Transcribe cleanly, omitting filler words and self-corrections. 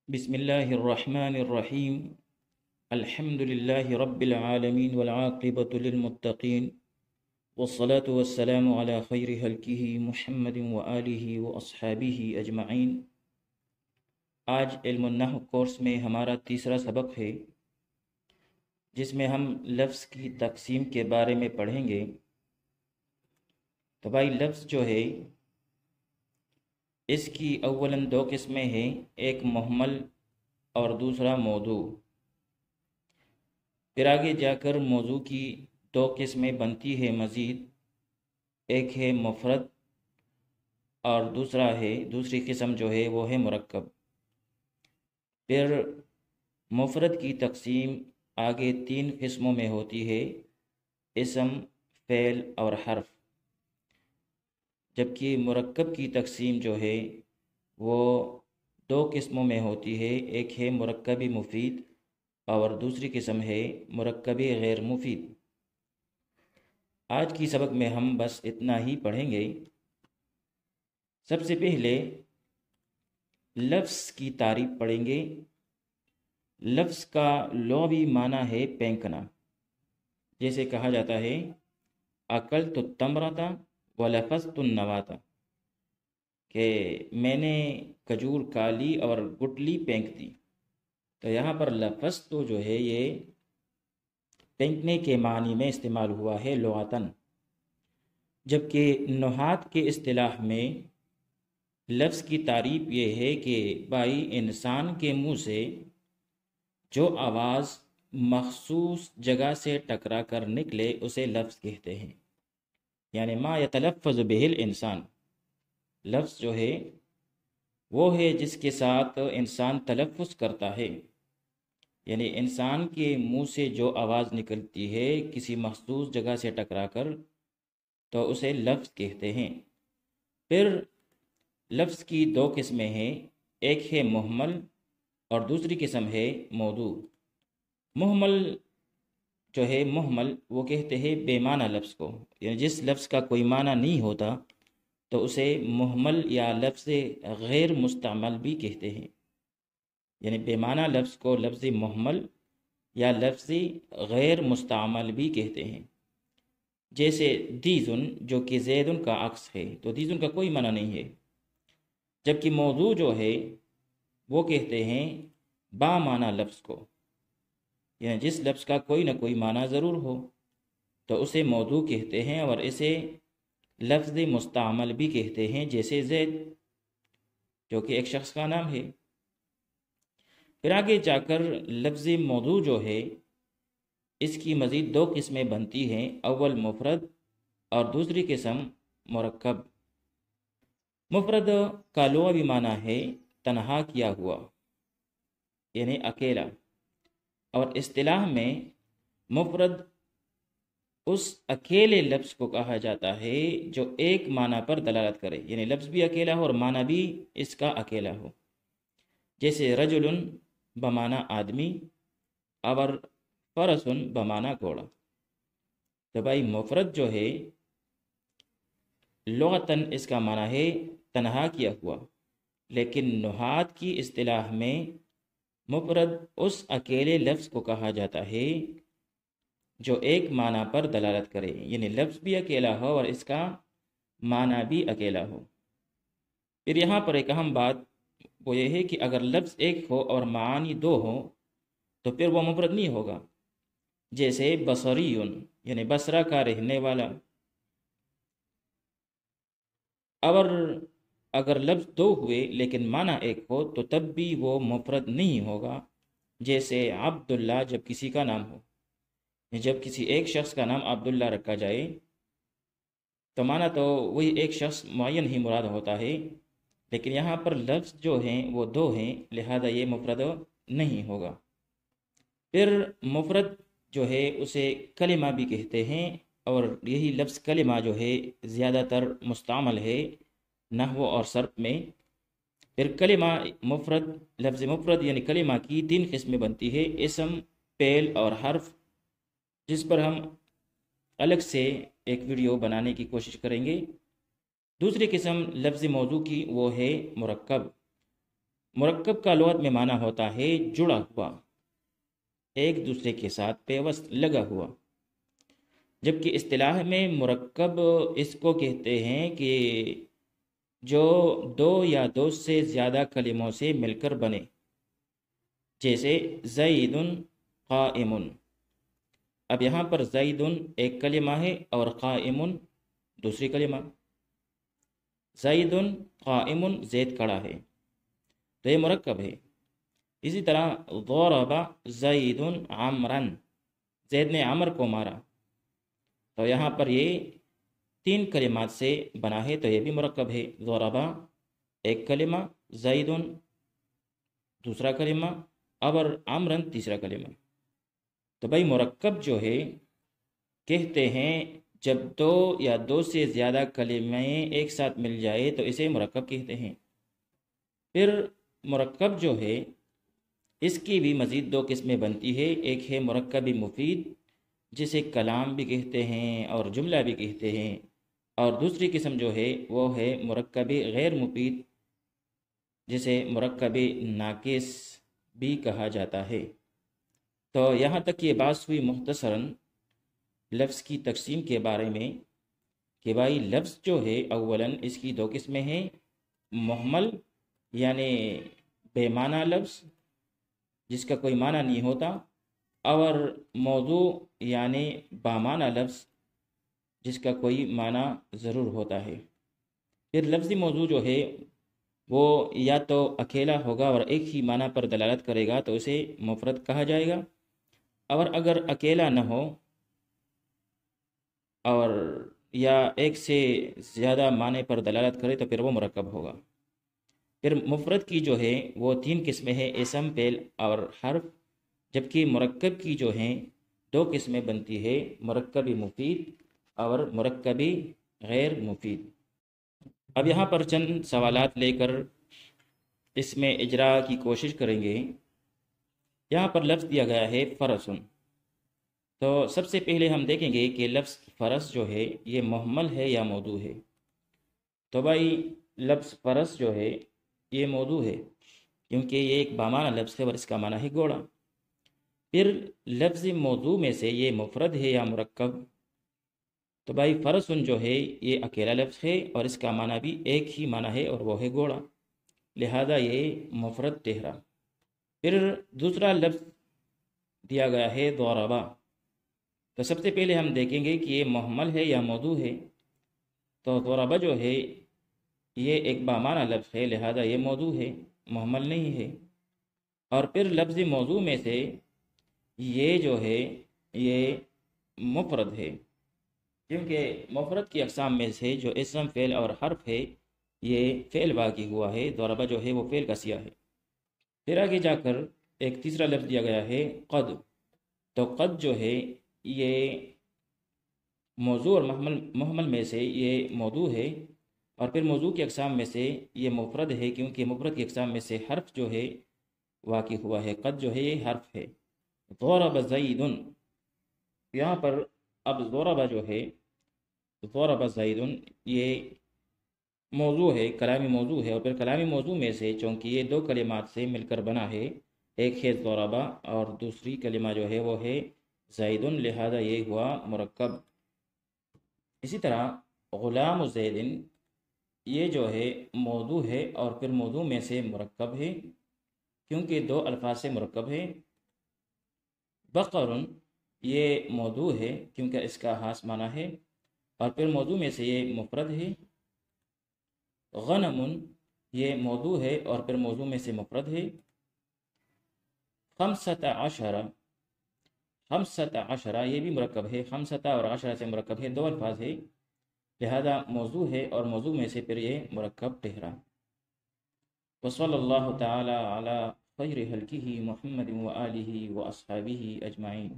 بسم الله الرحمن الرحيم. الحمد لله رب العالمين والعاقبة للمتقين، والصلاة والسلام على خير خلقه محمد وآله وأصحابه أجمعين. آج علم النحو کورس میں ہمارا تیسرا سبق ہے، جس میں ہم لفظ کی تقسیم کے بارے میں پڑھیں گے. تو بھائی لفظ جو ہے اس کی اولاً دو قسمیں ہیں، ایک مہمل اور دوسرا موضوع. پھر آگے جا کر موضوع کی دو قسمیں بنتی ہے مزید، ایک ہے مفرد اور دوسری قسم جو ہے وہ ہے مرکب. پھر مفرد کی تقسیم آگے تین قسموں میں ہوتی ہے، اسم، فعل اور حرف. جبکہ مرکب کی تقسیم جو ہے وہ دو قسموں میں ہوتی ہے، ایک ہے مرکبی مفید اور دوسری قسم ہے مرکبی غیر مفید. آج کی سبق میں ہم بس اتنا ہی پڑھیں گے. سب سے پہلے لفظ کی تعریف پڑھیں گے. لفظ کا لغوی معنی ہے پھینکنا. جیسے کہا جاتا ہے اکلت التمرۃ ولفظت النواۃ، کہ میں نے کھجور کھا لی اور گٹلی پھینک دی. تو یہاں پر لفظ تو جو ہے یہ پھینکنے کے معنی میں استعمال ہوا ہے لغتاً، جبکہ نحات کے اصطلاح میں لفظ کی تعریف یہ ہے کہ بھائی انسان کے منہ سے جو آواز مخصوص جگہ سے ٹکرا کر نکلے اسے لفظ کہتے ہیں. یعنی ما یتلفظ بہ الانسان، لفظ جو ہے وہ ہے جس کے ساتھ انسان تلفظ کرتا ہے. یعنی انسان کے منہ سے جو آواز نکلتی ہے کسی مخصوص جگہ سے ٹکرا کر، تو اسے لفظ کہتے ہیں. پھر لفظ کی دو قسمیں ہیں، ایک ہے مہمل اور دوسری قسم ہے موضوع. مہمل جو ہے وہ کہتے ہیں بے معنی لفظ کو، یعنی جس لفظ کا کوئی معنی نہیں ہوتا تو اسے مہمل یا لفظ غیر مستعمل بھی کہتے ہیں. یعنی بے معنی لفظ کو لفظ مہمل یا لفظ غیر مستعمل بھی کہتے ہیں. جیسے دیزن جو کہ زیدن کا عکس ہے، تو دیزن کا کوئی معنی نہیں ہے. جبکہ موضوع جو ہے وہ کہتے ہیں با معنی لفظ کو، یعنی جس لفظ کا کوئی نہ کوئی معنی ضرور ہو تو اسے موضوع کہتے ہیں، اور اسے لفظ مستعمل بھی کہتے ہیں، جیسے زید جو کہ ایک شخص کا نام ہے. پھر آگے جا کر لفظ موضوع جو ہے اس کی مزید دو قسمیں بنتی ہیں، اول مفرد اور دوسری قسم مرکب. مفرد کا لغوی معنی ہے تنہا کیا ہوا، یعنی اکیلا. اور اصطلاح میں مفرد اس اکیلے لفظ کو کہا جاتا ہے جو ایک معنی پر دلالت کرے، یعنی لفظ بھی اکیلا ہو اور معنی بھی اس کا اکیلا ہو. جیسے رجل بمعنی آدمی اور فرسن بمعنی گھوڑا. تو بھائی مفرد جو ہے لغتاً اس کا معنی ہے تنہا کیا ہوا، لیکن نحات کی اصطلاح میں مفرد اس اکیلے لفظ کو کہا جاتا ہے جو ایک معنی پر دلالت کرے، یعنی لفظ بھی اکیلا ہو اور اس کا معنی بھی اکیلا ہو. پھر یہاں پر ایک اہم بات وہ یہ ہے کہ اگر لفظ ایک ہو اور معانی دو ہو تو پھر وہ مفرد نہیں ہوگا. جیسے بصریون یعنی بصرہ کا رہنے والا. اور اگر لفظ دو ہوئے لیکن معنی ایک ہو تو تب بھی وہ مفرد نہیں ہوگا. جیسے عبداللہ جب کسی کا نام ہو، جب کسی ایک شخص کا نام عبداللہ رکھا جائے تو معنی تو وہی ایک شخص معین ہی مراد ہوتا ہے، لیکن یہاں پر لفظ جو ہیں وہ دو ہیں، لہذا یہ مفرد نہیں ہوگا. پھر مفرد جو ہے اسے کلمہ بھی کہتے ہیں، اور یہی لفظ کلمہ جو ہے زیادہ تر مستعمل ہے نحو اور صرف میں. پھر کلمہ مفرد، لفظ مفرد یعنی کلمہ کی تین قسمیں بنتی ہے، اسم، فعل اور حرف، جس پر ہم الگ سے ایک ویڈیو بنانے کی کوشش کریں گے. دوسری قسم لفظ موضوع کی وہ ہے مرکب. مرکب کا لغت میں معنی ہوتا ہے جڑا ہوا، ایک دوسرے کے ساتھ پیوست لگا ہوا، جبکہ اصطلاح میں مرکب اس کو کہتے ہیں کہ جو دو یا دو سے زیادہ کلموں سے مل کر بنے، جیسے زید قائم۔ اب یہاں پر زید ایک کلمہ ہے اور قائم دوسری کلمہ۔ زید قائم، زید کھڑا ہے، تو یہ مرکب ہے۔ اسی طرح ضرب زید عمرا، زید نے عمر کو مارا، تو یہاں پر یہ تین کلمات سے بنا ہے، تو یہ بھی مرکب ہے۔ ضرب ایک کلمہ، زید دوسرا کلمہ، اور عمرا تیسرا کلمہ۔ تو بھائی مرکب جو ہے کہتے ہیں جب دو یا دو سے زیادہ کلمے ایک ساتھ مل جائے تو اسے مرکب کہتے ہیں۔ پھر مرکب جو ہے اس کی بھی مزید دو قسمیں بنتی ہے، ایک ہے مرکب مفید جسے کلام بھی کہتے ہیں اور جملہ بھی کہتے ہیں، اور دوسری قسم جو ہے وہ ہے مرکب غیر مفید جسے مرکب ناقص بھی کہا جاتا ہے۔ تو یہاں تک یہ بات ہوئی مختصراً لفظ کی تقسیم کے بارے میں کہ بھائی لفظ جو ہے اولاً اس کی دو قسمیں ہیں، محمل یعنی بے معنی لفظ جس کا کوئی معنی نہیں ہوتا، اور موضوع یعنی بامعنی لفظ جس کا کوئی معنی ضرور ہوتا ہے۔ پھر لفظی موضوع جو ہے وہ یا تو اکیلا ہوگا اور ایک ہی معنی پر دلالت کرے گا تو اسے مفرد کہا جائے گا، اور اگر اکیلا نہ ہو اور یا ایک سے زیادہ معنی پر دلالت کرے تو پھر وہ مرکب ہوگا۔ پھر مفرد کی جو ہے وہ تین قسمیں ہیں، اسم، فعل اور حرف، جبکہ مرکب کی جو ہیں دو قسمیں بنتی ہے، مرکب مفید اور مرکب غیر مفید۔ اب یہاں پر چند سوالات لے کر اس میں اجرا کی کوشش کریں گے۔ یہاں پر لفظ دیا گیا ہے فرسن، تو سب سے پہلے ہم دیکھیں گے کہ لفظ فرس جو ہے یہ محمل ہے یا موضوع ہے۔ تو بھائی لفظ فرس جو ہے یہ موضوع ہے کیونکہ یہ ایک بامعنی لفظ ہے اور اس کا معنی ہے گھوڑا۔ پھر لفظ موضوع میں سے یہ مفرد ہے یا مرکب، تو بھائی فرسن جو ہے یہ اکیلا لفظ ہے اور اس کا معنی بھی ایک ہی معنی ہے اور وہ ہے گھوڑا، لہذا یہ مفرد ٹھہرا۔ پھر دوسرا لفظ دیا گیا ہے ضربا، تو سب سے پہلے ہم دیکھیں گے کہ یہ محمل ہے یا موضوع ہے۔ تو ضربا جو ہے یہ ایک بامعنی لفظ ہے، لہذا یہ موضوع ہے، محمل نہیں ہے۔ اور پھر لفظ موضوع میں سے یہ جو ہے یہ مفرد ہے، کیونکہ مفرد کی اقسام میں سے جو اسم، فعل اور حرف ہے یہ فعل باقی ہوا ہے، ضربہ جو ہے وہ فعل کا صیغہ ہے۔ پھر آگے جا کر ایک تیسرا لفظ دیا گیا ہے قد، تو قد جو ہے یہ موضوع اور محمل میں سے یہ موضوع ہے، اور پھر موضوع کی اقسام میں سے یہ مفرد ہے کیونکہ مفرد کی اقسام میں سے حرف جو ہے واقع ہوا ہے، قد جو ہے یہ حرف ہے۔ ضرب زید، یہاں پر اب ضرب جو ہے ضرب زید یہ موضوع ہے، کلامی موضوع ہے، اور پھر کلامی موضوع میں سے چونکہ یہ دو کلمات سے مل کر بنا ہے، ایک ہے ضربہ اور دوسری کلمہ جو ہے وہ ہے زید، لہذا یہ ہوا مرکب۔ اسی طرح غلام زید یہ جو ہے موضوع ہے اور پھر موضوع میں سے مرکب ہے کیونکہ دو الفاظ سے مرکب ہے۔ بقر یہ موضوع ہے کیونکہ اس کا خاص معنی ہے، اور پھر موضوع میں سے یہ مفرد ہے۔ غنم یہ موضوع ہے اور پھر موضوع میں سے مفرد ہے۔ خمسۃ عشرہ، خمسۃ عشرہ یہ بھی مرکب ہے، خمسۃ اور عشرہ سے مرکب ہے، دو الفاظ ہے، لہذا موضوع ہے اور موضوع میں سے پھر یہ مرکب ٹھہرا۔ وصلی اللہ تعالی علی خیر خلقہ محمد و آلہ و اصحابہ اجمعین۔